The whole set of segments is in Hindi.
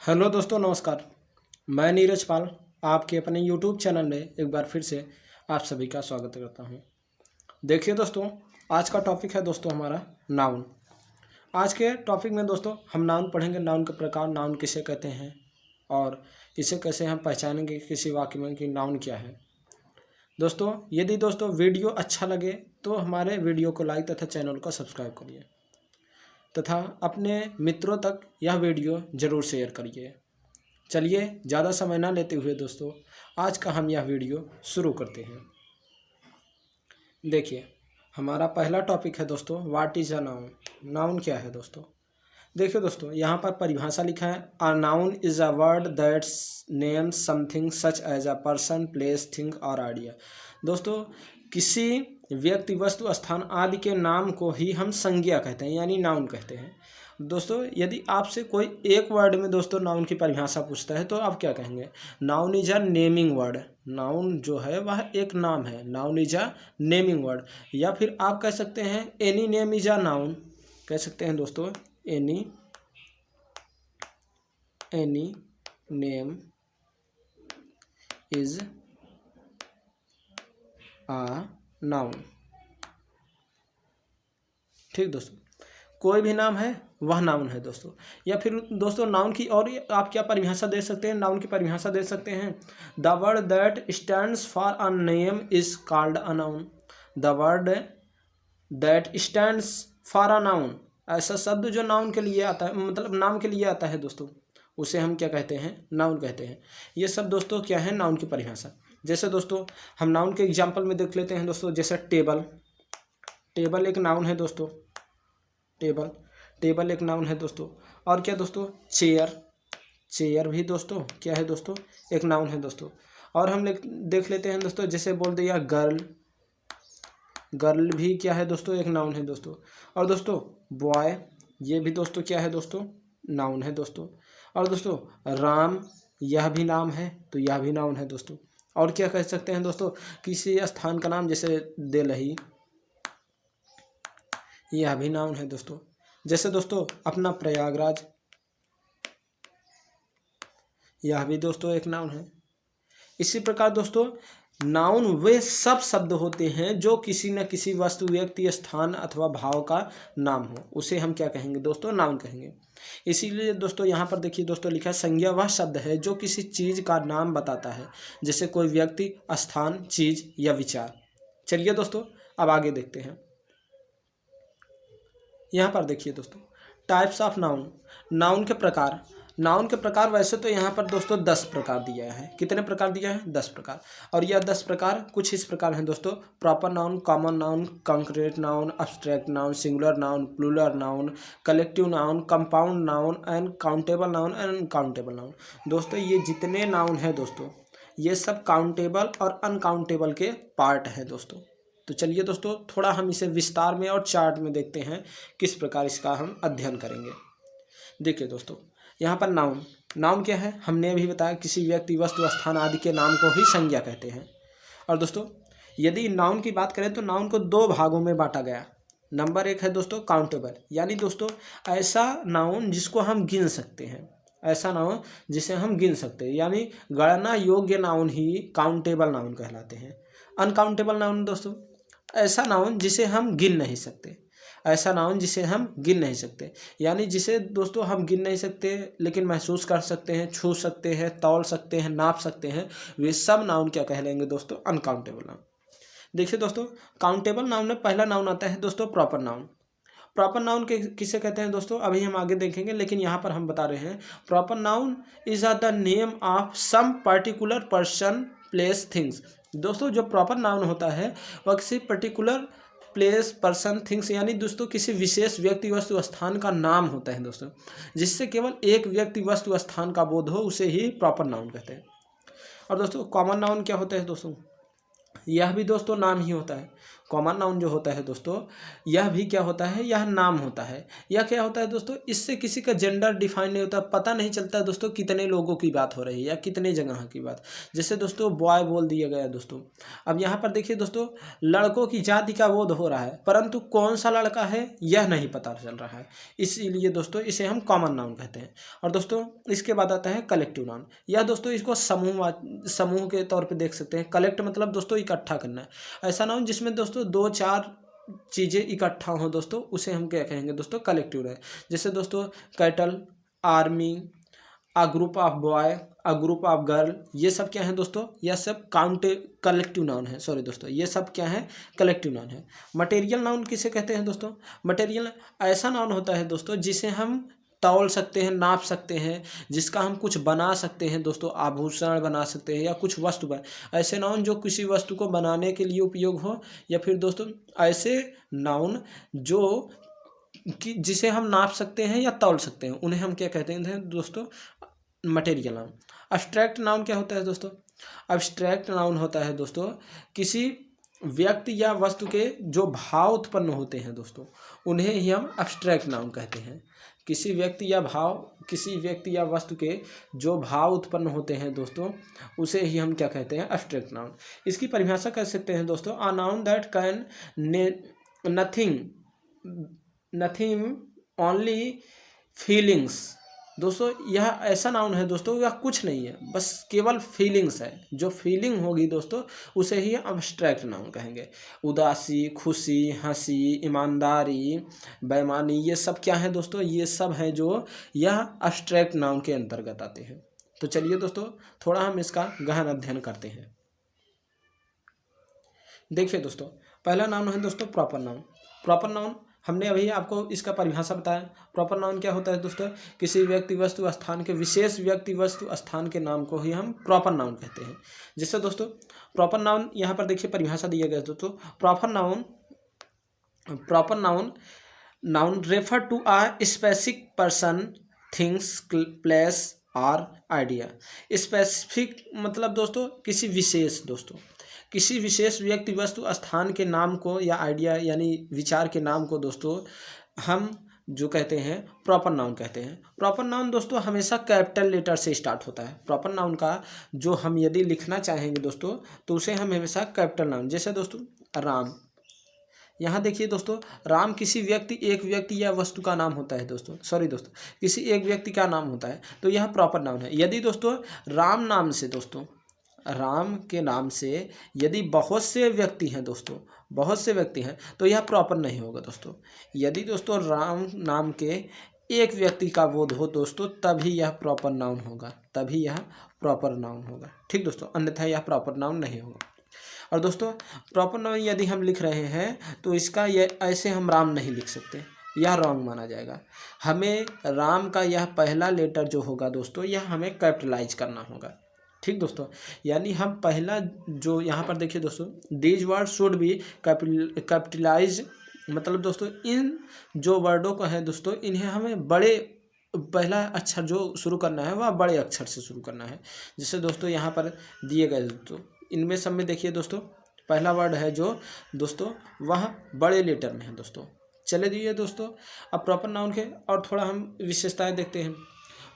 हेलो दोस्तों, नमस्कार। मैं नीरज पाल आपके अपने यूट्यूब चैनल में एक बार फिर से आप सभी का स्वागत करता हूं। देखिए दोस्तों, आज का टॉपिक है दोस्तों हमारा नाउन। आज के टॉपिक में दोस्तों हम नाउन पढ़ेंगे, नाउन के प्रकार, नाउन किसे कहते हैं और इसे कैसे हम पहचानेंगे किसी वाक्य में कि नाउन क्या है। दोस्तों, यदि दोस्तों वीडियो अच्छा लगे तो हमारे वीडियो को लाइक तथा चैनल को सब्सक्राइब करिए तथा अपने मित्रों तक यह वीडियो ज़रूर शेयर करिए। चलिए ज़्यादा समय ना लेते हुए दोस्तों आज का हम यह वीडियो शुरू करते हैं। देखिए, हमारा पहला टॉपिक है दोस्तों what is a noun. Noun क्या है दोस्तों? देखिए दोस्तों, यहाँ पर परिभाषा लिखा है, a noun is a word that's names something such as a person, place, thing और आइडिया। दोस्तों, किसी व्यक्ति, वस्तु, स्थान आदि के नाम को ही हम संज्ञा कहते हैं, यानी नाउन कहते हैं। दोस्तों, यदि आपसे कोई एक वर्ड में दोस्तों नाउन की परिभाषा पूछता है तो आप क्या कहेंगे? Noun is a naming word. Noun जो है वह एक नाम है, noun is a naming word. या फिर आप कह सकते हैं any name is a noun, कह सकते हैं दोस्तों any name is a noun. ठीक दोस्तों, कोई भी नाम है वह नाउन है दोस्तों। या फिर दोस्तों नाउन की और आप क्या परिभाषा दे सकते हैं? नाउन की परिभाषा दे सकते हैं, the word that stands for a name is called a noun. The word that stands for a noun, ऐसा शब्द जो नाउन के लिए आता है, मतलब नाम के लिए आता है दोस्तों, उसे हम क्या कहते हैं? नाउन कहते हैं। ये सब दोस्तों क्या है? नाउन की परिभाषा। जैसे दोस्तों हम नाउन के एग्जाम्पल में देख लेते हैं दोस्तों, जैसे टेबल। टेबल एक नाउन है दोस्तों, टेबल एक नाउन है दोस्तों। और क्या दोस्तों? चेयर भी दोस्तों क्या है दोस्तों? एक नाउन है दोस्तों। और हम देख लेते हैं दोस्तों, जैसे बोल दिया गर्ल भी क्या है दोस्तों? एक नाउन है दोस्तों। और दोस्तों बॉय, ये भी दोस्तों क्या है दोस्तों? नाउन है दोस्तों। और दोस्तों राम, यह भी नाम है, तो यह भी नाउन है दोस्तों। और क्या कह सकते हैं दोस्तों? किसी स्थान का नाम, जैसे दिल्ली, यह भी नाउन है दोस्तों। जैसे दोस्तों अपना प्रयागराज, यह भी दोस्तों एक नाउन है। इसी प्रकार दोस्तों नाउन वे सब शब्द होते हैं जो किसी न किसी वस्तु, व्यक्ति, स्थान अथवा भाव का नाम हो, उसे हम क्या कहेंगे दोस्तों? नाउन कहेंगे। इसीलिए दोस्तों यहाँ पर देखिए दोस्तों लिखा है, संज्ञा वह शब्द है जो किसी चीज का नाम बताता है, जैसे कोई व्यक्ति, स्थान, चीज या विचार। चलिए दोस्तों अब आगे देखते हैं। यहाँ पर देखिए दोस्तों टाइप्स ऑफ नाउन, नाउन के प्रकार। नाउन के प्रकार वैसे तो यहाँ पर दोस्तों 10 प्रकार दिया है। कितने प्रकार दिया है? 10 प्रकार। और यह 10 प्रकार कुछ इस प्रकार हैं दोस्तों, proper noun, common noun, concrete noun, abstract noun, singular noun, plural noun, collective noun, compound noun and countable noun and uncountable noun. दोस्तों ये जितने नाउन हैं दोस्तों, ये सब काउंटेबल और अनकाउंटेबल के पार्ट हैं दोस्तों। तो चलिए दोस्तों थोड़ा हम इसे विस्तार में और चार्ट में देखते हैं किस प्रकार इसका हम अध्ययन करेंगे। देखिए दोस्तों यहाँ पर नाउन क्या है? हमने अभी बताया, किसी व्यक्ति, वस्तु, स्थान आदि के नाम को ही संज्ञा कहते हैं। और दोस्तों यदि नाउन की बात करें तो नाउन को 2 भागों में बांटा गया। नंबर 1 है दोस्तों काउंटेबल, यानी दोस्तों ऐसा नाउन जिसको हम गिन सकते हैं, ऐसा नाउन जिसे हम गिन सकते हैं, यानी गणना योग्य नाउन ही काउंटेबल नाउन कहलाते हैं। अनकाउंटेबल नाउन दोस्तों ऐसा नाउन जिसे हम गिन नहीं सकते, ऐसा नाउन जिसे हम गिन नहीं सकते, यानी जिसे दोस्तों हम गिन नहीं सकते लेकिन महसूस कर सकते हैं, छू सकते हैं, तौल सकते हैं, नाप सकते हैं, वे सब नाउन क्या कहलाएंगे दोस्तों? Uncountable noun. देखिए दोस्तों काउंटेबल नाउन में पहला नाउन आता है दोस्तों प्रॉपर नाउन। प्रॉपर नाउन के किसे कहते हैं दोस्तों? अभी हम आगे देखेंगे, लेकिन यहाँ पर हम बता रहे हैं proper noun is the name of some particular person, place, things. दोस्तों जो प्रॉपर नाउन होता है वह किसी पर्टिकुलर प्लेस, पर्सन, थिंग्स, यानी दोस्तों किसी विशेष व्यक्ति, वस्तु, स्थान का नाम होता है दोस्तों, जिससे केवल एक व्यक्ति, वस्तु, स्थान का बोध हो, उसे ही प्रॉपर नाउन कहते हैं। और दोस्तों कॉमन नाउन क्या होता है दोस्तों? यह भी दोस्तों नाम ही होता है। कॉमन नाउन जो होता है दोस्तों, यह भी क्या होता है, यह नाम होता है। यह क्या होता है दोस्तों, इससे किसी का जेंडर डिफाइन नहीं होता, पता नहीं चलता है दोस्तों कितने लोगों की बात हो रही है या कितने जगह की बात। जैसे दोस्तों बॉय बोल दिया गया दोस्तों। अब यहाँ पर देखिए दोस्तों, लड़कों की जाति का बोध हो रहा है, परंतु कौन सा लड़का है यह नहीं पता चल रहा है, इसीलिए दोस्तों इसे हम कॉमन नाउन कहते हैं। और दोस्तों इसके बाद आता है कलेक्टिव नाउन। यह दोस्तों इसको समूह के तौर पे देख सकते हैं। कलेक्ट मतलब दोस्तों इकट्ठा करना है। ऐसा नाउन जिसमें दोस्तों 2-4 चीज़ें इकट्ठा हो दोस्तों, उसे हम क्या कहेंगे दोस्तों, कलेक्टिव है। जैसे दोस्तों cattle, army, a group of boy, a group of girl, ये सब क्या है दोस्तों, यह सब कलेक्टिव नाउन है। सॉरी दोस्तों, ये सब क्या है, कलेक्टिव नाउन है। मटेरियल नाउन किसे कहते हैं दोस्तों, मटेरियल ऐसा नाउन होता है दोस्तों जिसे हम तौल सकते हैं, नाप सकते हैं, जिसका हम कुछ बना सकते हैं दोस्तों, आभूषण बना सकते हैं या कुछ वस्तु बना। ऐसे नाउन जो किसी वस्तु को बनाने के लिए उपयोग हो, या फिर दोस्तों ऐसे नाउन जो कि जिसे हम नाप सकते हैं या तौल सकते हैं, उन्हें हम क्या कहते हैं दोस्तों, मटेरियल नाउन। अब्स्ट्रैक्ट नाउन क्या होता है दोस्तों, अब्स्ट्रैक्ट नाउन होता है दोस्तों किसी व्यक्ति या वस्तु के जो भाव उत्पन्न होते हैं दोस्तों, उन्हें ही हम अब्स्ट्रैक्ट नाउन कहते हैं। किसी व्यक्ति या वस्तु के जो भाव उत्पन्न होते हैं दोस्तों, उसे ही हम क्या कहते हैं, अब्स्ट्रैक्ट नाउन। इसकी परिभाषा कर सकते हैं दोस्तों, अ noun that can nothing only feelings. दोस्तों यह ऐसा नाउन है दोस्तों, यह कुछ नहीं है, बस केवल फीलिंग्स है। जो फीलिंग होगी दोस्तों, उसे ही अब्स्ट्रैक्ट नाउन कहेंगे। उदासी, खुशी, हंसी, ईमानदारी, बेईमानी, ये सब क्या है दोस्तों, ये सब हैं जो यह अब्स्ट्रैक्ट नाउन के अंतर्गत आते हैं। तो चलिए दोस्तों थोड़ा हम इसका गहन अध्ययन करते हैं। देखिए दोस्तों, पहला नाउन है दोस्तों प्रॉपर नाउन। प्रॉपर नाउन हमने अभी आपको इसका परिभाषा बताया। प्रॉपर नाउन क्या होता है दोस्तों, किसी व्यक्ति वस्तु स्थान के, विशेष व्यक्ति वस्तु स्थान के नाम को ही हम प्रॉपर नाउन कहते हैं। जिससे दोस्तों प्रॉपर नाउन, यहाँ पर देखिए परिभाषा दिया गया है दोस्तों, proper noun refer to a specific person, things, place और आइडिया। स्पेसिफिक मतलब दोस्तों किसी विशेष व्यक्ति वस्तु स्थान के नाम को या आइडिया यानी विचार के नाम को दोस्तों हम जो कहते हैं प्रॉपर नाउन कहते हैं। प्रॉपर नाउन दोस्तों हमेशा कैपिटल लेटर से स्टार्ट होता है। प्रॉपर नाउन का जो हम यदि लिखना चाहेंगे दोस्तों, तो उसे हम हमेशा कैपिटल नाउन, जैसे दोस्तों राम, यहाँ देखिए दोस्तों, राम किसी एक व्यक्ति या वस्तु का नाम होता है दोस्तों, सॉरी दोस्तों, किसी एक व्यक्ति का नाम होता है, तो यह प्रॉपर नाउन है। यदि दोस्तों राम के नाम से यदि बहुत से व्यक्ति हैं, तो यह प्रॉपर नहीं होगा दोस्तों। यदि दोस्तों राम नाम के एक व्यक्ति का बोध हो दोस्तों, तभी यह प्रॉपर नाउन होगा। ठीक दोस्तों, अन्यथा यह प्रॉपर नाउन नहीं होगा। और दोस्तों प्रॉपर नाउन यदि हम लिख रहे हैं, तो इसका ऐसे हम राम नहीं लिख सकते, यह रॉन्ग माना जाएगा। हमें राम का यह पहला लेटर जो होगा दोस्तों, यह हमें कैपिटलाइज करना होगा। ठीक दोस्तों, यानी हम पहला जो यहाँ पर देखिए दोस्तों, these word should be capitalise, मतलब दोस्तों इन जो वर्डों को है दोस्तों, इन्हें हमें पहला अक्षर जो शुरू करना है वह बड़े अक्षर से शुरू करना है। जैसे दोस्तों यहाँ पर दिए गए दोस्तों, इनमें सब में देखिए दोस्तों, पहला वर्ड है जो दोस्तों वह बड़े लेटर में है दोस्तों। चले दिए दोस्तों, अब प्रॉपर नाउन के और थोड़ा हम विशेषताएं देखते हैं।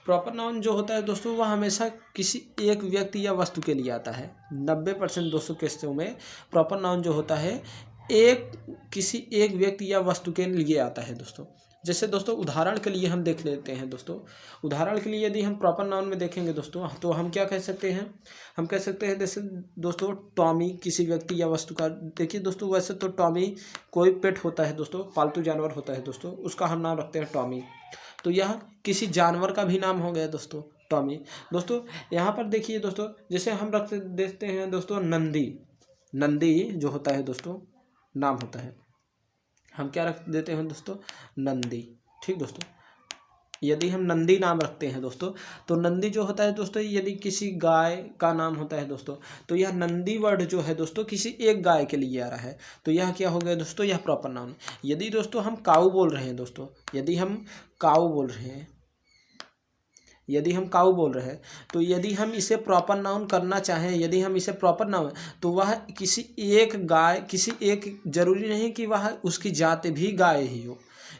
प्रॉपर नाउन जो होता है दोस्तों, वह हमेशा किसी एक व्यक्ति या वस्तु के लिए आता है। 90% दोस्तों केसों में प्रॉपर नाउन जो होता है किसी एक व्यक्ति या वस्तु के लिए आता है दोस्तों। जैसे दोस्तों उदाहरण के लिए हम देख लेते हैं दोस्तों, उदाहरण के लिए यदि हम प्रॉपर नाउन में देखेंगे दोस्तों, तो हम क्या कह सकते हैं, हम कह सकते हैं जैसे दोस्तों टॉमी किसी व्यक्ति या वस्तु का। देखिए दोस्तों, वैसे तो टॉमी कोई पेट होता है दोस्तों, पालतू जानवर होता है दोस्तों, उसका हम नाम रखते हैं टॉमी, तो यह किसी जानवर का भी नाम हो गया दोस्तों, टॉमी। दोस्तों यहाँ पर देखिए दोस्तों, जैसे हम देखते हैं दोस्तों नंदी जो होता है दोस्तों, नाम होता है, हम क्या रख देते हैं दोस्तों, नंदी। ठीक दोस्तों, यदि हम नंदी नाम रखते हैं दोस्तों, तो नंदी जो होता है दोस्तों, यदि किसी गाय का नाम होता है दोस्तों, तो यह नंदी वर्ड जो है दोस्तों किसी एक गाय के लिए आ रहा है, तो यह क्या हो गया दोस्तों, यह प्रॉपर नाउन। यदि दोस्तों हम काऊ बोल रहे हैं दोस्तों, यदि हम काऊ बोल रहे हैं तो यदि हम इसे प्रॉपर नाउन करना चाहें, यदि हम इसे प्रॉपर नाउन, तो वह किसी एक गाय, किसी एक, जरूरी नहीं कि वह उसकी जाति भी गाय ही हो,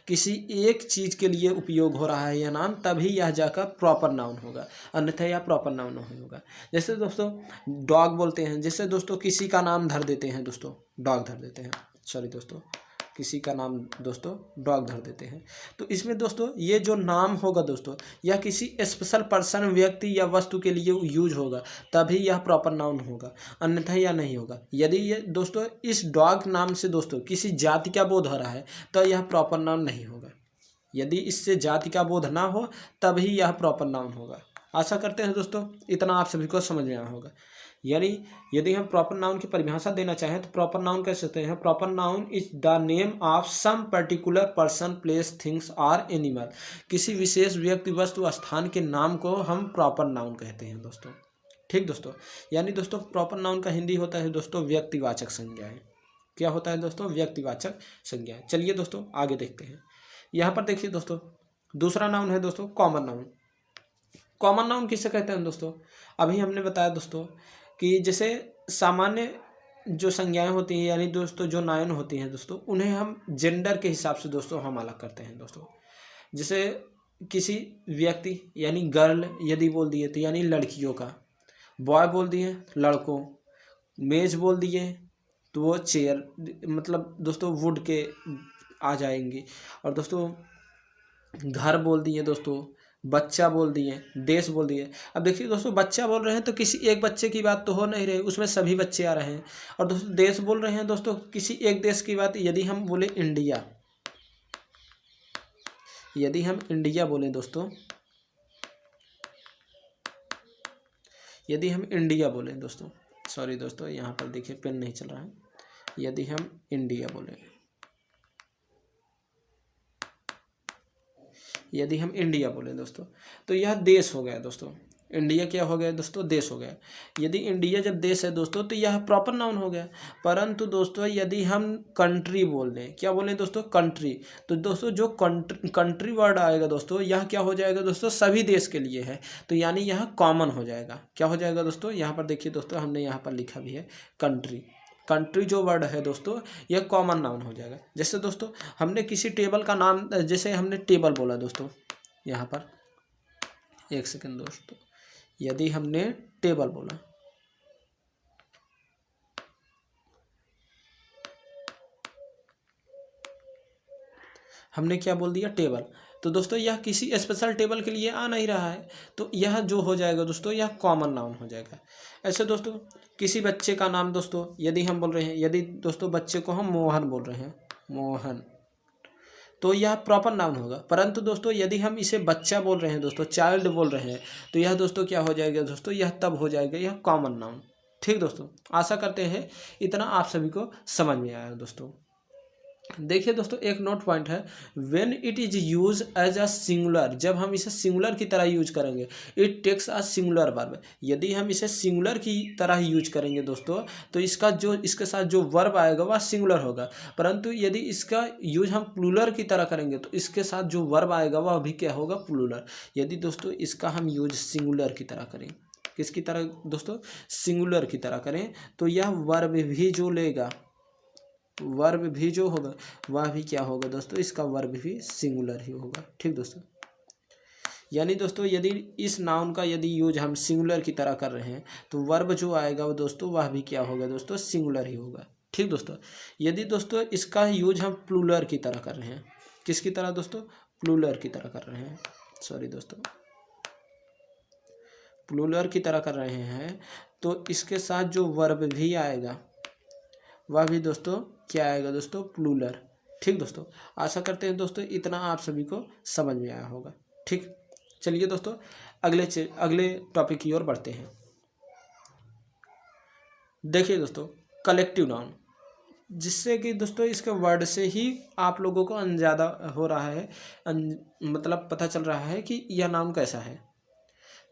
किसी एक चीज़ के लिए उपयोग हो रहा है यह नाम, तभी यह जाकर प्रॉपर नाउन होगा, अन्यथा यह प्रॉपर नाउन नहीं होगा। जैसे दोस्तों डॉग बोलते हैं, जैसे दोस्तों किसी का नाम धर देते हैं दोस्तों, डॉग धर देते हैं, सॉरी दोस्तों, किसी का नाम दोस्तों डॉग धर देते हैं, तो इसमें दोस्तों ये जो नाम होगा दोस्तों, यह किसी स्पेशल पर्सन, व्यक्ति या वस्तु के लिए यूज होगा, तभी यह प्रॉपर नाउन होगा, अन्यथा यह नहीं होगा। यदि ये दोस्तों इस डॉग नाम से दोस्तों किसी जाति का बोध हो रहा है तो यह प्रॉपर नाउन नहीं होगा। यदि इससे जाति का बोध ना हो तभी यह प्रॉपर नाउन होगा। आशा करते हैं दोस्तों इतना आप सभी को समझ में आया होगा। यानी यदि हम प्रॉपर नाउन की परिभाषा देना चाहें तो प्रॉपर नाउन कह सकते हैं, proper noun is the name of some particular person, place, things और एनिमल। किसी विशेष व्यक्ति, वस्तु, स्थान के नाम को हम प्रॉपर नाउन कहते हैं दोस्तों। ठीक दोस्तों, यानी दोस्तों प्रॉपर नाउन का हिंदी होता है दोस्तों व्यक्तिवाचक संज्ञाएं। क्या होता है दोस्तों? व्यक्तिवाचक संज्ञाएं। चलिए दोस्तों आगे देखते हैं। यहाँ पर देखिए दोस्तों दूसरा नाउन है दोस्तों कॉमन नाउन। कॉमन नाउन किसे कहते हैं दोस्तों? अभी हमने बताया दोस्तों कि जैसे सामान्य जो संज्ञाएं होती हैं, यानी दोस्तों जो नाउन होती हैं दोस्तों, उन्हें हम जेंडर के हिसाब से दोस्तों हम अलग करते हैं दोस्तों। जैसे किसी व्यक्ति यानी गर्ल यदि बोल दिए तो यानी लड़कियों का, बॉय बोल दिए लड़कों, मेज बोल दिए तो वो चेयर, मतलब दोस्तों वुड के आ जाएंगी, और दोस्तों घर बोल दिए दोस्तों, बच्चा बोल दिए, देश बोल दिए। अब देखिए दोस्तों बच्चा बोल रहे हैं तो किसी एक बच्चे की बात तो हो नहीं रही, उसमें सभी बच्चे आ रहे हैं। और दोस्तों देश बोल रहे हैं दोस्तों, किसी एक देश की बात, यदि हम बोले इंडिया, यदि हम इंडिया बोले दोस्तों, यदि हम इंडिया बोले दोस्तों, सॉरी दोस्तों यहाँ पर देखिए पेन नहीं चल रहा है, यदि हम इंडिया बोले, यदि हम इंडिया बोले दोस्तों तो यह देश हो गया दोस्तों। इंडिया क्या हो गया दोस्तों? देश हो गया। यदि इंडिया जब देश है दोस्तों तो यह प्रॉपर नाउन हो गया। परंतु दोस्तों यदि हम कंट्री बोल दें, क्या बोलें दोस्तों? कंट्री, तो दोस्तों जो कंट्री वर्ड आएगा दोस्तों, यह क्या हो जाएगा दोस्तों? सभी देश के लिए है, तो यानी यह कॉमन हो जाएगा। क्या हो जाएगा दोस्तों? यहाँ पर देखिए दोस्तों हमने यहाँ पर लिखा भी है कंट्री। कंट्री जो वर्ड है दोस्तों यह कॉमन नाउन हो जाएगा। जैसे दोस्तों हमने किसी टेबल का नाम, जैसे हमने टेबल बोला दोस्तों, यहाँ पर एक सेकंड दोस्तों, यदि हमने टेबल बोला, हमने क्या बोल दिया? टेबल, तो दोस्तों यह किसी स्पेशल टेबल के लिए आ नहीं रहा है, तो यह जो हो जाएगा दोस्तों यह कॉमन नाउन हो जाएगा। ऐसे दोस्तों किसी बच्चे का नाम दोस्तों यदि हम बोल रहे हैं, यदि दोस्तों बच्चे को हम मोहन बोल रहे हैं, मोहन, तो यह प्रॉपर नाउन होगा। परंतु दोस्तों यदि हम इसे बच्चा बोल रहे हैं दोस्तों, चाइल्ड बोल रहे हैं, तो यह दोस्तों क्या हो जाएगा दोस्तों? यह तब हो जाएगा यह कॉमन नाउन। ठीक दोस्तों, आशा करते हैं इतना आप सभी को समझ में आया दोस्तों। देखिए दोस्तों एक नोट पॉइंट है, when it is use as a singular, जब हम इसे सिंगुलर की तरह यूज करेंगे, it takes a singular verb. यदि हम इसे सिंगुलर की तरह यूज करेंगे दोस्तों तो इसका जो इसके साथ जो वर्ब आएगा वह सिंगुलर होगा। परंतु यदि इसका यूज हम प्लूरल की तरह करेंगे तो इसके साथ जो वर्ब आएगा वह भी क्या होगा? प्लूरल। यदि दोस्तों इसका हम यूज सिंगुलर की तरह करें, किसकी तरह दोस्तों? सिंगुलर की तरह करें, तो यह वर्ब भी जो लेगा, वर्ब भी जो होगा वह भी क्या होगा दोस्तों? इसका वर्ब भी सिंगुलर ही होगा। ठीक दोस्तों, यानी दोस्तों यदि इस नाउन का यदि यूज हम सिंगुलर की तरह कर रहे हैं तो वर्ब जो आएगा वो दोस्तों वह भी क्या होगा दोस्तों? सिंगुलर ही होगा। ठीक दोस्तों, यदि दोस्तों इसका यूज हम प्लूरल की तरह कर रहे हैं, किसकी तरह दोस्तों? प्लूरल की तरह कर रहे हैं, सॉरी दोस्तों, प्लूरल की तरह कर रहे हैं, तो इसके साथ जो वर्ब भी आएगा वह भी दोस्तों क्या आएगा दोस्तों? प्लूरल। ठीक दोस्तों, आशा करते हैं दोस्तों इतना आप सभी को समझ में आया होगा। ठीक, चलिए दोस्तों अगले टॉपिक की ओर बढ़ते हैं। देखिए दोस्तों कलेक्टिव नाउन, जिससे कि दोस्तों इसके वर्ड से ही आप लोगों को अंदाजा हो रहा है, मतलब पता चल रहा है कि यह नाउन कैसा है।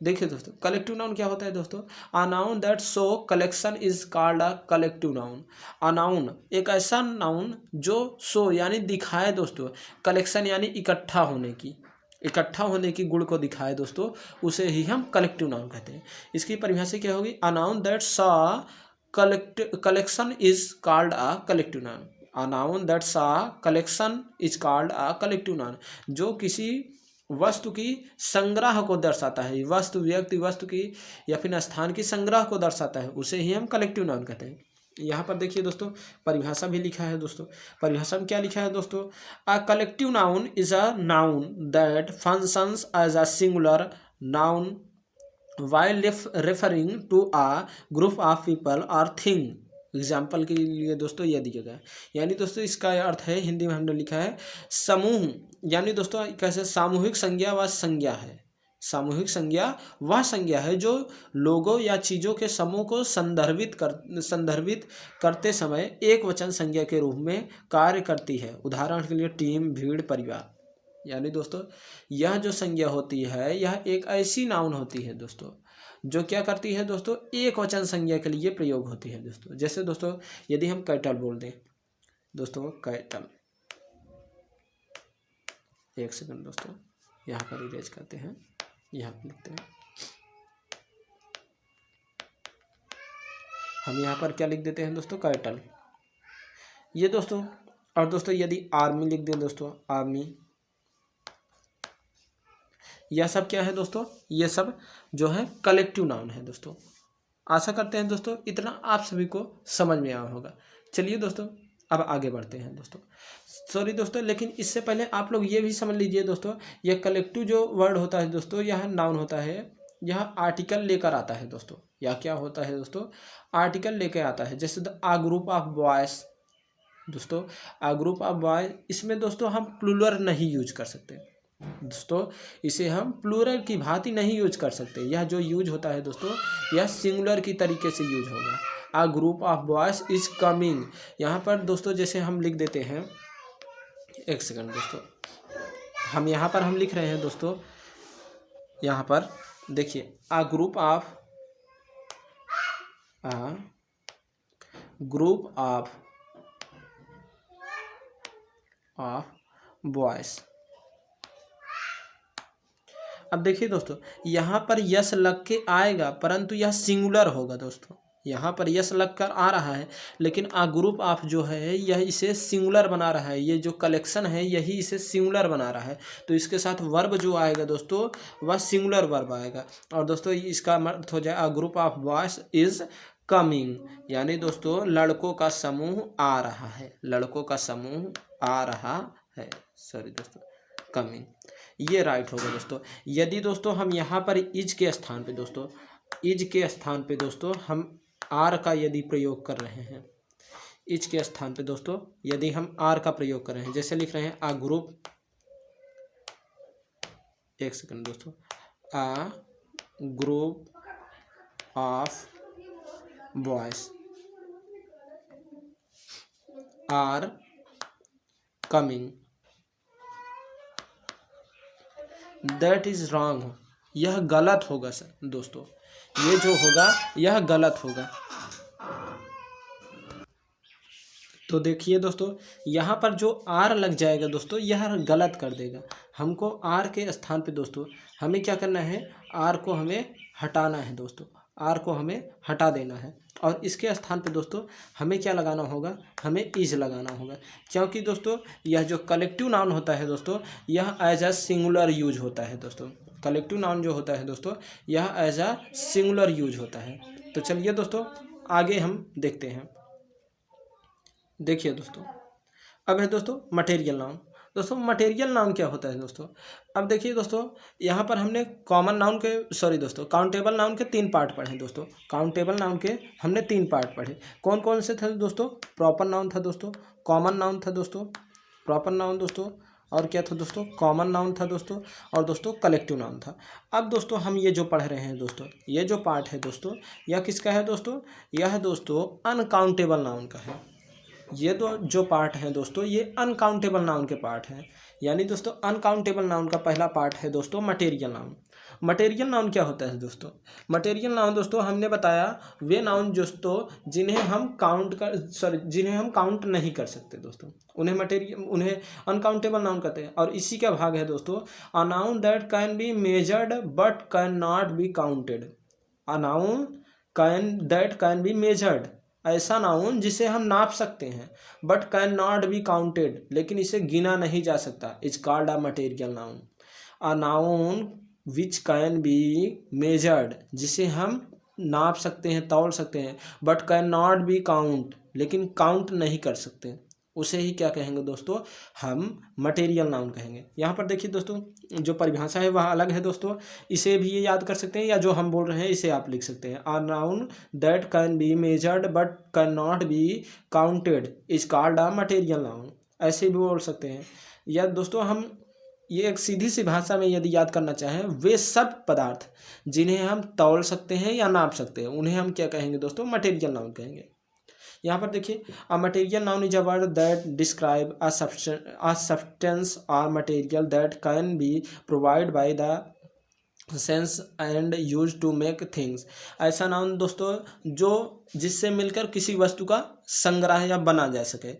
देखिए दोस्तों कलेक्टिव नाउन क्या होता है दोस्तों? अ noun that show collection is called a collective noun. A noun एक ऐसा नाउन जो शो यानी दिखाए दोस्तों, कलेक्शन यानी इकट्ठा होने की, इकट्ठा होने की गुण को दिखाए दोस्तों, उसे ही हम कलेक्टिव नाउन कहते हैं। इसकी परिभाषा क्या होगी? A noun that saw collection is called a collective noun. A noun that saw collection is called a collective noun. जो किसी वस्तु की संग्रह को दर्शाता है, वस्तु, व्यक्ति, वस्तु की या फिर स्थान की संग्रह को दर्शाता है, उसे ही हम कलेक्टिव नाउन कहते हैं। यहाँ पर देखिए दोस्तों, परिभाषा भी लिखा है दोस्तों। परिभाषा में क्या लिखा है दोस्तों? A collective noun is a noun that functions as a singular noun while referring to a group of people or thing। Example के लिए दोस्तों यह दिया गया है। यानी दोस्तों इसका अर्थ है, हिंदी में हमने लिखा है समूह, यानी दोस्तों कैसे सामूहिक संज्ञा व संज्ञा है। सामूहिक संज्ञा वह संज्ञा है जो लोगों या चीज़ों के समूह को संदर्भित करते समय एक वचन संज्ञा के रूप में कार्य करती है। उदाहरण के लिए टीम, भीड़, परिवार। यानी दोस्तों यह जो संज्ञा होती है, यह एक ऐसी नाउन होती है दोस्तों जो क्या करती है दोस्तों, एक वचन संज्ञा के लिए प्रयोग होती है दोस्तों। जैसे दोस्तों यदि हम कैटल बोल दें दोस्तों, कैटल, एक सेकंड दोस्तों, यहाँ पर इरेज करते हैं, यहाँ पर लिखते हैं, हम यहाँ पर क्या लिख देते हैं दोस्तों, कैटल, ये दोस्तों। और दोस्तों यदि आर्मी लिख दें दोस्तों, आर्मी, यह सब क्या है दोस्तों, ये सब जो है कलेक्टिव नाउन है दोस्तों। आशा करते हैं दोस्तों इतना आप सभी को समझ में आया होगा। चलिए दोस्तों अब आगे बढ़ते हैं दोस्तों। सॉरी दोस्तों, लेकिन इससे पहले आप लोग ये भी समझ लीजिए दोस्तों, यह कलेक्टिव जो वर्ड होता है दोस्तों, यह नाउन होता है, यह आर्टिकल लेकर आता है दोस्तों। यह क्या होता है दोस्तों, आर्टिकल लेकर आता है। जैसे आ ग्रुप ऑफ बॉयज दोस्तों, आ ग्रुप ऑफ बॉयज, इसमें दोस्तों हम प्लूरल नहीं यूज कर सकते दोस्तों, इसे हम प्लूरल की भांति नहीं यूज कर सकते। यह जो यूज होता है दोस्तों, यह सिंगुलर की तरीके से यूज होगा। A group of boys is coming, यहाँ पर दोस्तों जैसे हम लिख देते हैं, एक सेकंड दोस्तों, हम यहाँ पर हम लिख रहे हैं दोस्तों, यहाँ पर देखिए, आ ग्रुप ऑफ बॉयज। अब देखिए दोस्तों, यहाँ पर यस लग के आएगा, परंतु यह सिंगुलर होगा दोस्तों। यहाँ पर यस लग कर आ रहा है, लेकिन आ ग्रुप ऑफ जो है यह इसे सिंगुलर बना रहा है। ये जो कलेक्शन है यही इसे सिंगुलर बना रहा है, तो इसके साथ वर्ब जो आएगा दोस्तों, वह सिंगुलर वर्ब आएगा। और दोस्तों इसका अर्थ हो जाए, a group of boys is coming, यानी दोस्तों लड़कों का समूह आ रहा है, लड़कों का समूह आ रहा है, सॉरी दोस्तों, कमिंग, ये राइट होगा दोस्तों। यदि दोस्तों हम यहाँ पर इज के स्थान पे दोस्तों, इज के स्थान पे दोस्तों हम आर का यदि प्रयोग कर रहे हैं, इज के स्थान पे दोस्तों यदि हम आर का प्रयोग कर रहे हैं, जैसे लिख रहे हैं आ ग्रुप, एक सेकंड दोस्तों, a group of boys are coming, that is wrong, यह गलत होगा सर दोस्तों, ये जो होगा यह गलत होगा। तो देखिए दोस्तों, यहाँ पर जो आर लग जाएगा दोस्तों, यह गलत कर देगा। हमको आर के स्थान पे दोस्तों हमें क्या करना है, आर को हमें हटाना है दोस्तों, आर को हमें हटा देना है। और इसके स्थान पे दोस्तों हमें क्या लगाना होगा, हमें इज लगाना होगा, क्योंकि दोस्तों यह जो कलेक्टिव नाउन होता है दोस्तों, यह एज अ सिंगुलर यूज होता है दोस्तों। कलेक्टिव नाउन जो होता है दोस्तों, यह एज अ सिंगुलर यूज होता है। तो चलिए दोस्तों आगे हम देखते हैं। देखिए दोस्तों, अब है दोस्तों मटेरियल नाउन। दोस्तों मटेरियल नाउन क्या होता है दोस्तों, अब देखिए दोस्तों, यहाँ पर हमने कॉमन नाउन के, सॉरी दोस्तों, काउंटेबल नाउन के 3 पार्ट पढ़े दोस्तों। काउंटेबल नाउन के हमने 3 पार्ट पढ़े। कौन कौन से थे दोस्तों, प्रॉपर नाउन था दोस्तों, कॉमन नाउन था दोस्तों, प्रॉपर नाउन दोस्तों, और क्या था दोस्तों, कॉमन नाउन था दोस्तों, और दोस्तों कलेक्टिव नाउन था। अब दोस्तों हम ये जो पढ़ रहे हैं दोस्तों, ये जो पार्ट है दोस्तों, यह किसका है दोस्तों, यह दोस्तों अनकाउंटेबल नाउन का है। ये जो पार्ट है दोस्तों, ये अनकाउंटेबल नाउन के पार्ट हैं। यानी दोस्तों अनकाउंटेबल नाउन का पहला पार्ट है दोस्तों मटेरियल नाउन, मटेरियल नाउन क्या होता है दोस्तों? मटेरियल नाउन दोस्तों हमने बताया वे नाउन दोस्तों जिन्हें हम काउंट नहीं कर सकते दोस्तों, उन्हें अनकाउंटेबल नाउन कहते हैं। और इसी का भाग है दोस्तों अ noun that can be measured but can not be counted. A noun that can be measured, ऐसा नाउन जिसे हम नाप सकते हैं, but can not be counted, लेकिन इसे गिना नहीं जा सकता, is called a material noun. A noun which can be measured, जिसे हम नाप सकते हैं, तौल सकते हैं, but can not be count, लेकिन काउंट नहीं कर सकते, उसे ही क्या कहेंगे दोस्तों? हम मटेरियल नाउन कहेंगे। यहाँ पर देखिए दोस्तों जो परिभाषा है वह अलग है दोस्तों, इसे भी ये याद कर सकते हैं, या जो हम बोल रहे हैं इसे आप लिख सकते हैं। अ noun that can be measured but can not be counted is called a material noun, ऐसे भी बोल सकते हैं। या दोस्तों हम ये एक सीधी सी भाषा में यदि याद करना चाहें, वे सब पदार्थ जिन्हें हम तौल सकते हैं या नाप सकते हैं उन्हें हम क्या कहेंगे दोस्तों? मटेरियल नाउन कहेंगे। यहाँ पर देखिए a material noun is a word that describe a substance or material that can be provide by the sense and use to make things. ऐसा नाउन दोस्तों जो जिससे मिलकर किसी वस्तु का संग्रह या बना जा सके,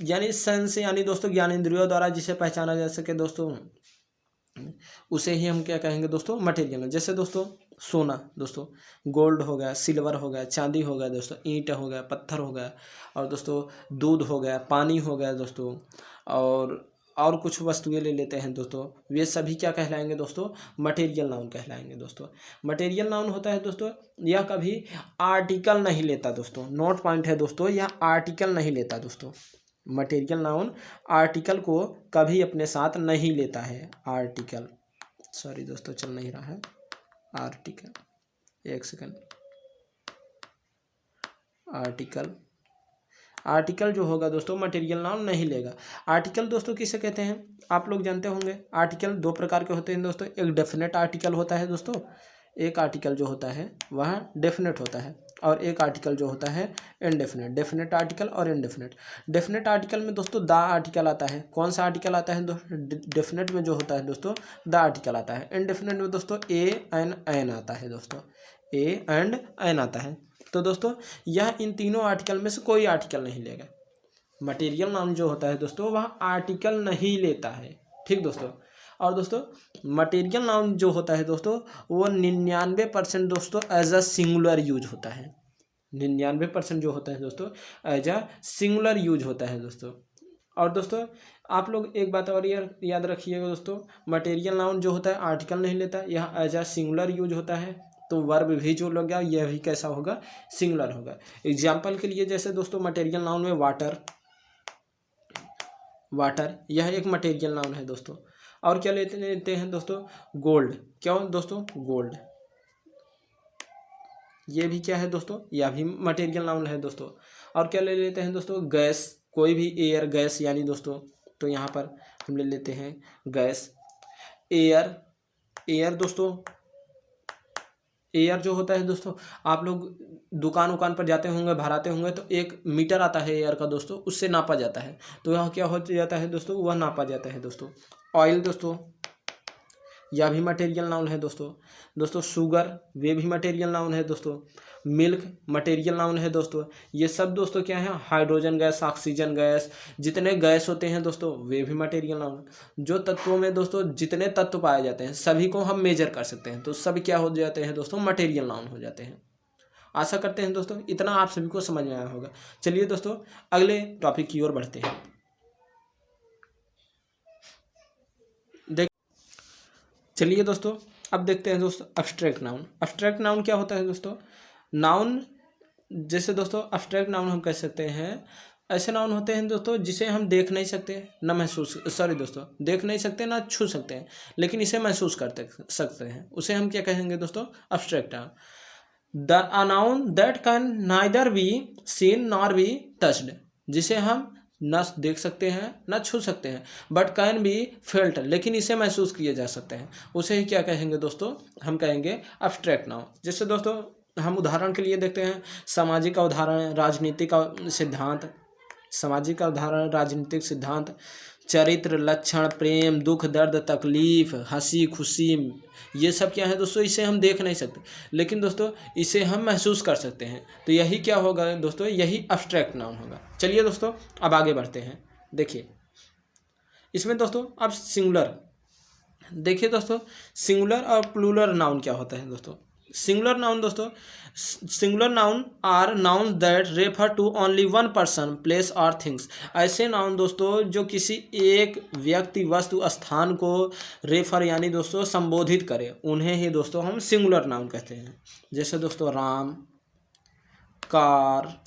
यानी सेंस यानी दोस्तों ज्ञानेंद्रियों द्वारा जिसे पहचाना जा सके दोस्तों, उसे ही हम क्या कहेंगे दोस्तों? मटेरियल। जैसे दोस्तों सोना दोस्तों, गोल्ड हो गया, सिल्वर हो गया, चांदी हो गया दोस्तों, ईंट हो गया, पत्थर हो गया, और दोस्तों दूध हो गया, पानी हो गया दोस्तों, और कुछ वस्तुएं ले लेते हैं दोस्तों, वे सभी क्या कहलाएंगे दोस्तों? मटेरियल नाउन कहलाएंगे दोस्तों। मटेरियल नाउन होता है दोस्तों यह कभी आर्टिकल नहीं लेता दोस्तों, नोट पॉइंट है दोस्तों, यह आर्टिकल नहीं लेता दोस्तों। मटेरियल नाउन आर्टिकल को कभी अपने साथ नहीं लेता है। आर्टिकल, सॉरी दोस्तों चल नहीं रहा है, आर्टिकल, एक सेकंड, आर्टिकल जो होगा दोस्तों मटेरियल नाउन नहीं लेगा। आर्टिकल दोस्तों किसे कहते हैं? आप लोग जानते होंगे। आर्टिकल दो प्रकार के होते हैं दोस्तों, एक डेफिनेट आर्टिकल होता है दोस्तों, एक आर्टिकल जो होता है वह डेफिनेट होता है, और एक आर्टिकल जो होता है इनडेफिनेट। डेफिनेट आर्टिकल और इनडेफिनेट। डेफिनेट आर्टिकल में दोस्तों द आर्टिकल आता है। कौन सा आर्टिकल आता है दोस्तों? डेफिनेट में जो होता है दोस्तों द आर्टिकल आता है। इनडेफिनेट में दोस्तों ए एंड एन आता है दोस्तों, ए एंड एन आता है। तो दोस्तों यह इन तीनों आर्टिकल में से कोई आर्टिकल नहीं लेगा। मटेरियल नाउन जो होता है दोस्तों वह आर्टिकल नहीं लेता है, ठीक दोस्तों। और दोस्तों मटेरियल नाउन जो होता है दोस्तों वो 99% दोस्तों एज अ सिंगुलर यूज होता है। 99% जो होता है दोस्तों एज अ सिंगुलर यूज होता है दोस्तों। और दोस्तों आप लोग एक बात और याद रखिएगा दोस्तों, मटेरियल नाउन जो होता है आर्टिकल नहीं लेता, यह एज अ सिंगुलर यूज होता है, तो वर्ब भी जो लग गया यह भी कैसा होगा? सिंगुलर होगा। एग्जाम्पल के लिए जैसे दोस्तों मटेरियल नाउन में वाटर यह एक मटेरियल नाउन है दोस्तों। और क्या लेते हैं दोस्तों? गोल्ड। क्यों दोस्तों? गोल्ड, ये भी क्या है दोस्तों? यह भी मटेरियल नाउन है दोस्तों। और क्या ले लेते हैं दोस्तों? गैस, कोई भी एयर गैस यानी दोस्तों, तो यहाँ पर हम ले लेते हैं गैस। एयर दोस्तों, एयर जो होता है दोस्तों, आप लोग दुकान पर जाते होंगे, भराते होंगे, तो एक मीटर आता है एयर का दोस्तों, उससे नापा जाता है, तो यह क्या हो जाता है दोस्तों? वह नापा जाता है दोस्तों। ऑयल दोस्तों, यह भी मटेरियल नाउन है दोस्तों। शुगर, वे भी मटेरियल नाउन है दोस्तों। मिल्क मटेरियल नाउन है दोस्तों। ये सब दोस्तों क्या है? हाइड्रोजन गैस, ऑक्सीजन गैस, जितने गैस होते हैं दोस्तों वे भी मटेरियल नाउन। जो तत्वों में दोस्तों जितने तत्व पाए जाते हैं सभी को हम मेजर कर सकते हैं, तो सब क्या हो जाते हैं दोस्तों? मटेरियल नाउन हो जाते हैं। आशा करते हैं दोस्तों इतना आप सभी को समझ में आया होगा। चलिए दोस्तों अगले टॉपिक की ओर बढ़ते हैं। चलिए दोस्तों अब देखते हैं दोस्तों एब्स्ट्रैक्ट नाउन। एब्स्ट्रैक्ट नाउन क्या होता है दोस्तों? नाउन, जैसे दोस्तों एब्स्ट्रैक्ट नाउन हम कह सकते हैं, ऐसे नाउन होते हैं दोस्तों जिसे हम देख नहीं सकते ना देख नहीं सकते ना छू सकते हैं, लेकिन इसे महसूस करते सकते हैं, उसे हम क्या कहेंगे दोस्तों? Abstract noun. The noun that can neither be seen nor be touched, जिसे हम न देख सकते हैं न छू सकते हैं, बट कैन बी फेल्ट, लेकिन इसे महसूस किए जा सकते हैं, उसे ही क्या कहेंगे दोस्तों? हम कहेंगे एब्स्ट्रैक्ट नाउन। जैसे दोस्तों हम उदाहरण के लिए देखते हैं, सामाजिक का उदाहरण, राजनीतिक का सिद्धांत, सामाजिक का उदाहरण, राजनीतिक सिद्धांत, चरित्र, लक्षण, प्रेम, दुख, दर्द, तकलीफ, हंसी, खुशी, ये सब क्या है दोस्तों, इसे हम देख नहीं सकते, लेकिन दोस्तों इसे हम महसूस कर सकते हैं। तो यही क्या होगा दोस्तों, यही एब्स्ट्रैक्ट नाउन होगा। चलिए दोस्तों अब आगे बढ़ते हैं। देखिए इसमें दोस्तों अब सिंगुलर, देखिए दोस्तों सिंगुलर और प्लूरल नाउन क्या होता है दोस्तों। सिंगुलर नाउन दोस्तों, singular noun are noun that refer to only one person, place और थिंग्स। ऐसे नाउन दोस्तों जो किसी एक व्यक्ति, वस्तु, स्थान को रेफर यानी दोस्तों संबोधित करे, उन्हें ही दोस्तों हम सिंगुलर नाउन कहते हैं। जैसे दोस्तों राम, कार,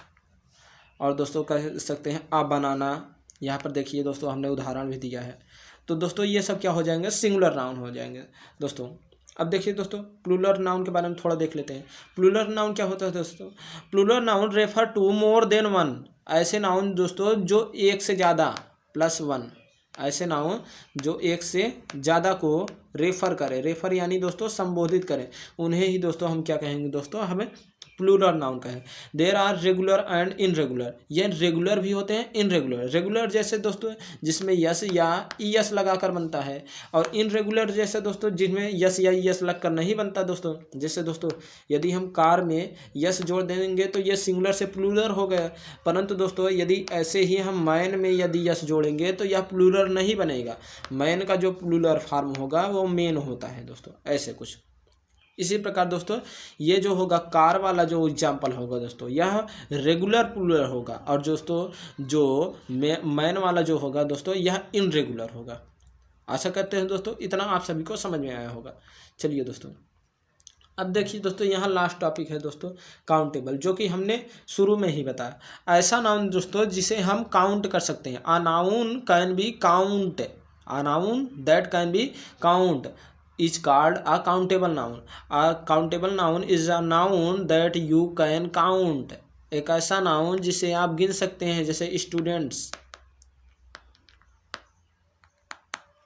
और दोस्तों कह सकते हैं आ बनाना। यहाँ पर देखिए दोस्तों हमने उदाहरण भी दिया है। तो दोस्तों ये सब क्या हो जाएंगे, सिंगुलर नाउन हो जाएंगे दोस्तों। अब देखिए दोस्तों प्लूरल नाउन के बारे में थोड़ा देख लेते हैं। प्लूरल नाउन क्या होता है दोस्तों, plural noun refer to more than one. ऐसे नाउन दोस्तों जो एक से ज़्यादा प्लस वन, ऐसे नाउन जो एक से ज़्यादा को रेफर करे, रेफर यानी दोस्तों संबोधित करें, उन्हें ही दोस्तों हम क्या कहेंगे दोस्तों, हमें प्लूरल नाउन कहें। There are regular and irregular, ये रेगुलर भी होते हैं, इनरेगुलर। रेगुलर जैसे दोस्तों जिसमें यस या ईएस लगाकर बनता है, और इनरेगुलर जैसे दोस्तों जिनमें यस या ईएस लगकर नहीं बनता दोस्तों। जैसे दोस्तों यदि हम कार में यस जोड़ देंगे तो ये सिंगुलर से प्लूरल हो गया, परंतु दोस्तों यदि ऐसे ही हम मैन में यदि यस जोड़ेंगे तो यह प्लूरल नहीं बनेगा। मैन का जो प्लूरल फॉर्म होगा वो मेन होता है दोस्तों, ऐसे कुछ। इसी प्रकार दोस्तों ये जो होगा कार वाला जो एग्जाम्पल होगा दोस्तों, यह रेगुलर प्लूरल होगा, और दोस्तों जो मैन वाला जो होगा दोस्तों यह इनरेगुलर होगा। आशा करते हैं दोस्तों इतना आप सभी को समझ में आया होगा। चलिए दोस्तों अब देखिए दोस्तों यहाँ लास्ट टॉपिक है दोस्तों काउंटेबल, जो कि हमने शुरू में ही बताया। ऐसा नाउन दोस्तों जिसे हम काउंट कर सकते हैं। A noun can be count, a noun that can B count is called a countable noun. A countable noun is a noun that you can count. एक ऐसा नाउन जिसे आप गिन सकते हैं, जैसे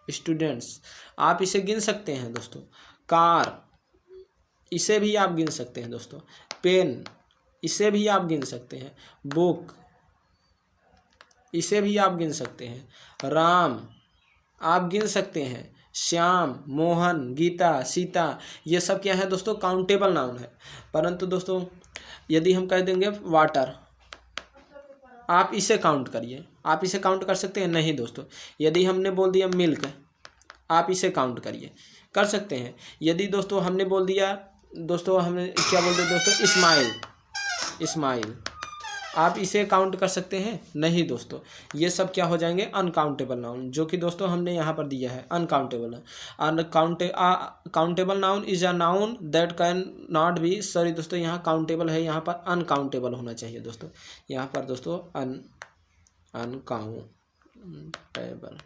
स्टूडेंट्स आप इसे गिन सकते हैं दोस्तों। कार इसे भी आप गिन सकते हैं दोस्तों। पेन इसे भी आप गिन सकते हैं। बुक इसे भी आप गिन सकते हैं। राम आप गिन सकते हैं। श्याम, मोहन, गीता, सीता, ये सब क्या है दोस्तों, काउंटेबल नाउन है। परंतु दोस्तों यदि हम कह देंगे वाटर, आप इसे काउंट करिए, आप इसे काउंट कर सकते हैं? नहीं दोस्तों। यदि हमने बोल दिया मिल्क, आप इसे काउंट करिए, कर सकते हैं। यदि दोस्तों हमने बोल दिया दोस्तों, हमने क्या बोल दिया दोस्तों, स्माइल, आप इसे काउंट कर सकते हैं? नहीं दोस्तों। ये सब क्या हो जाएंगे, अनकाउंटेबल नाउन, जो कि दोस्तों हमने यहाँ पर दिया है uncountable. Countable noun is a noun that can not be, sorry दोस्तों यहाँ काउंटेबल है, यहाँ पर अनकाउंटेबल होना चाहिए दोस्तों। यहाँ पर दोस्तों अनकाउंटेबल,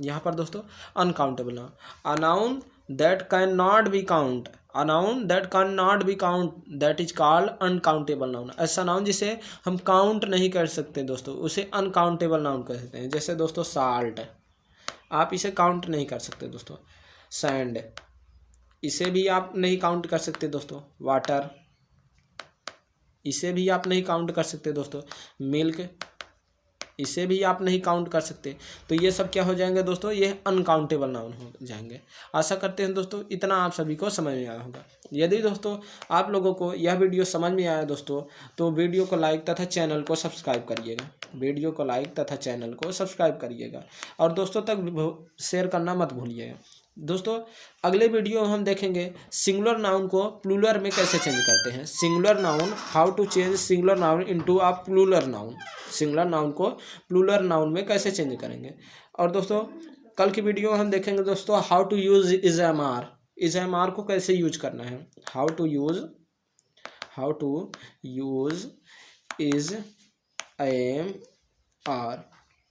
यहाँ पर दोस्तों uncountable noun. A noun that can not be count, a noun that can not be count that is called uncountable noun. ऐसा नाउन जिसे हम काउंट नहीं कर सकते दोस्तों, उसे अनकाउंटेबल नाउन कहते हैं। जैसे दोस्तों साल्ट, आप इसे काउंट नहीं कर सकते दोस्तों। सैंड इसे भी आप नहीं काउंट कर सकते दोस्तों। वाटर इसे भी आप नहीं काउंट कर सकते दोस्तों। मिल्क इसे भी आप नहीं काउंट कर सकते। तो ये सब क्या हो जाएंगे दोस्तों, ये अनकाउंटेबल नाउन हो जाएंगे। आशा करते हैं दोस्तों इतना आप सभी को समझ में आया होगा। यदि दोस्तों आप लोगों को यह वीडियो समझ में आया दोस्तों, तो वीडियो को लाइक तथा चैनल को सब्सक्राइब करिएगा, वीडियो को लाइक तथा चैनल को सब्सक्राइब करिएगा, और दोस्तों तक शेयर करना मत भूलिएगा। दोस्तों अगले वीडियो में हम देखेंगे सिंगुलर नाउन को प्लूरल में कैसे चेंज करते हैं। Singular noun, how to change singular noun into a plural noun. Singular noun को प्लूरल नाउन में कैसे चेंज करेंगे। और दोस्तों कल की वीडियो में हम देखेंगे दोस्तों हाउ टू यूज इज़एमआर को कैसे यूज करना है। हाउ टू यूज इज़एमआर।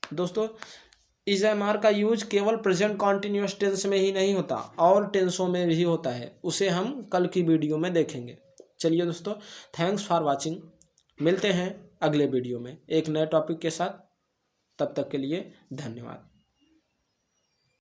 दोस्तों इज़एमआर का यूज केवल प्रेजेंट कॉन्टिन्यूअस टेंस में ही नहीं होता, और टेंसों में भी होता है। उसे हम कल की वीडियो में देखेंगे। चलिए दोस्तों, थैंक्स फॉर वाचिंग। मिलते हैं अगले वीडियो में एक नए टॉपिक के साथ। तब तक के लिए धन्यवाद।